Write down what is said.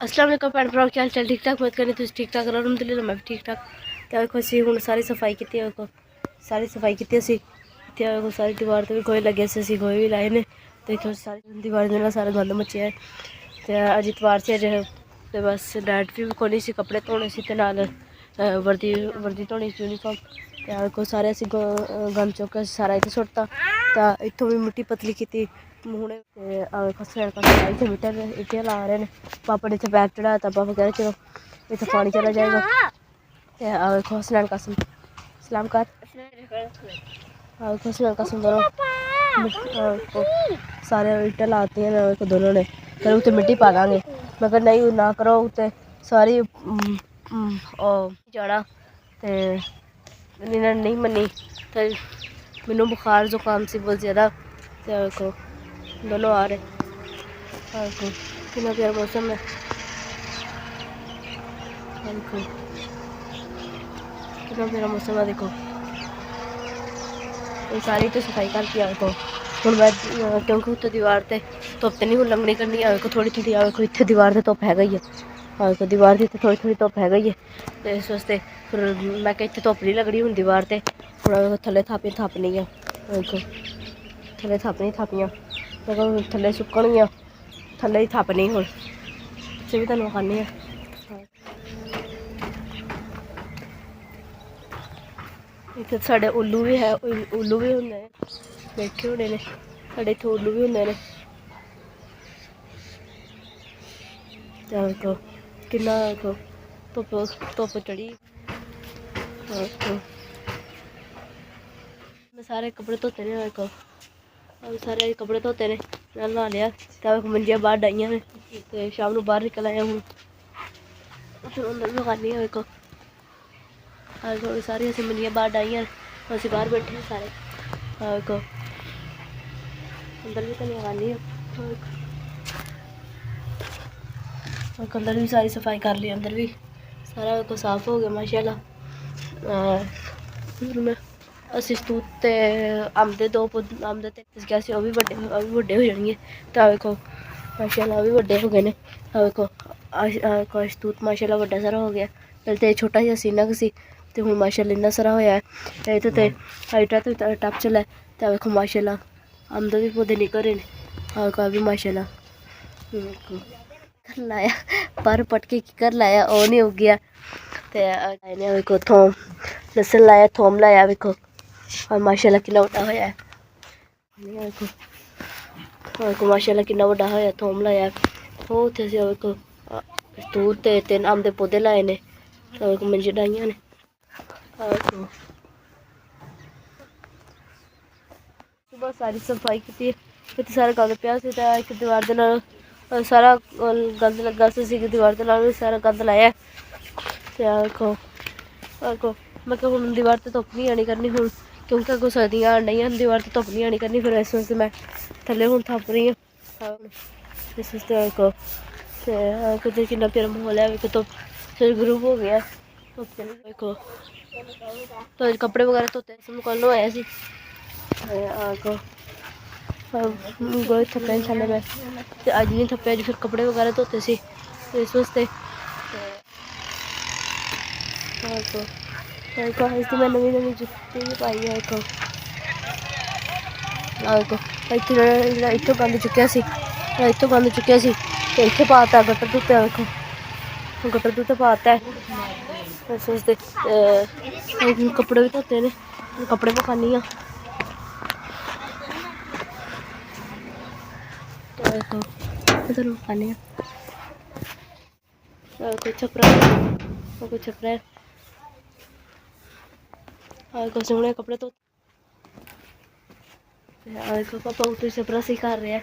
अस्सलाम वालेकुम भैन भ्राओ, क्या हाल चाल? ठीक ठाक? मत करनी तुम ठीक ठाक? अलहमदुलिल्लाह मैं भी ठीक ठाक। तो देखो असी हूँ सारी सफाई की, सारी सफाई की असी इतने सारी दीवार तो भी गोए लगे से असी गोए भी लाए ने। देखो सारी दीवार के सारा गंद मचिया है। तो अज इतवार से अज तो बस डैड भी कोनी सी, कपड़े धोने से ते नाल वर्दी वर्दी धोनी यूनीफॉर्म। तो देखो सारे असी गंद चुक के सारा इतने सुट्टा। तो इतों भी मिट्टी पतली की हूँ इतने मिट्टियाँ ला रहे हैं। पापा ने इतने बैग चढ़ाया था, पापा कह रहे चलो इतना पानी चला जाएगा। देखो हसनैन कासिम सलाम कर, हसनैन कासिम दोनों सारे ईटें लाती हैं दोनों ने। फिर उत्ते मिट्टी पा देंगे, मगर नहीं ना करो उत्ते सारी जाना। तो इन्होंने नहीं मनी तो मैनू बुखार जुकाम सी बहुत ज़्यादा। तो देखो दोनों आ रहे, देखो कितना प्यारा मौसम है। देखो कितना प्यारा मौसम है। देखो ये सारी तो सफाई करती है। देखो हूँ मैं क्योंकि उत्ते दीवार से धुप तो नहीं हूँ लंघनी करनी है। देखो थोड़ी थोड़ी देखो इतने दीवार से धुप है गई है। देखो दीवार से थोड़ी थोड़ी धुप है गई है। तो इस वास्ते फिर मैं क्या इतने धुप नहीं लगनी हूँ दीवार से, थोड़ा थले थापी थापनी है। देखो थले थापनी थापियाँ, देखो थले सुकनियाँ थले ही थापनी हूँ पिछे भी तुम खानी है। इतने साढ़े उल्लू भी है, उल्लू भी होंगे बैठे होने ने, साढ़े इतने उल्लू भी होंगे ने। देखो कितना देखो धुप धुप चढ़ी। मैं सारे कपड़े धोते ने। देखो सारे कपड़े धोते ने, नहा लिया तो मंजिया बाहर डाइया ने। तो शाम को बाहर निकल आया हूँ अंदर भी खानी है। देखो सारी अस मंजिया बाहर डाइया अस बाहर बैठे हैं सारे। देखो अंदर भी धनिया खानी है, अंदर भी सारी सफाई कर ली, अंदर भी सारा को साफ हो गया माशाल्लाह। ਅਸੀਂ ਸਤੂਤ ਤੇ ਅੰਬ ਦੇ ਦੋ ਅੰਬ ਦੇ ਤੇ ਗਿਆ ਸੀ, ਉਹ ਵੀ ਵੱਡੇ ਹੋ ਜਾਣਗੇ। ਤਾਂ ਵੇਖੋ ਮਾਸ਼ਾਅੱਲਾ ਉਹ ਵੀ ਵੱਡੇ ਹੋ ਗਏ ਨੇ। ਆ ਵੇਖੋ ਸਤੂਤ ਮਾਸ਼ਾਅੱਲਾ ਵੱਡਾ ਸਾਰਾ ਹੋ ਗਿਆ। ਪਹਿਲੇ ਤੇ ਛੋਟਾ ਜਿਹਾ ਸੀਨਾ ਸੀ ਤੇ ਹੁਣ ਮਾਸ਼ਾਅੱਲਾ ਇੰਨਾ ਸਾਰਾ ਹੋਇਆ ਹੈ। ਇਹ ਤੇ ਹਾਈਟਾ ਤੇ ਟੱਪ ਚਲਾ। ਤਾਂ ਵੇਖੋ ਮਾਸ਼ਾਅੱਲਾ ਅੰਬ ਦੇ ਵੀ ਪੌਦੇ ਨਿਕਲ ਰਹੇ ਨੇ। ਆ ਵੇਖੋ ਵੀ ਮਾਸ਼ਾਅੱਲਾ कर लाया पर पटके कर लाया वो नहीं हो गया। तो देखो थोम लसन लाया, थोम लाया देखो और माशाल्लाह कितना बड़ा होया है। देखो माशाल्लाह कितना बड़ा होया, थोम लाया वो थे देखो दूर ते तीन आम दे पौधे लाए ने। तो मंजी डाइया ने। सुबह सारी सफाई की इतने सारा गंद पिया से एक दीवार के नाल सारा गंद लगा सी दीवार के नाल सारा गंद लाया। देखो देखो मैं क्या हूँ दीवार से धुप नहीं आनी करनी हूँ क्योंकि अगों सर्दियाँ आन डई दीवार से धुप नहीं आनी करनी। फिर इस वास्ते मैं थले हूँ थप रही हूँ इस वास्ते। देखो कितना प्यारा माहौल है। धुप फिर ग्रूप हो गया धुप चली। देखो तो कपड़े वगैरह धोते कल आया सी गोए थप्पे छाले में तो अज नहीं थप्पे, अज फिर कपड़े वगैरह धोते सी इस वास्ते। देखो इसकी मैं नवी नवी जुत्ती भी पाई है। देखो इतों गंद चुक्या सी, इतों गंद चुक्या सी तो इतने पाता गटर धुते। देखो गटर धुते पाता है इस वास्ते। कपड़े भी धोते ने, कपड़े पकानी हाँ। तो देखो इधर खानी कोई छपरा कोई छपरा कोई सोहने कपड़े धो। देखो पापा उठ छपरा सी कर रहे हैं।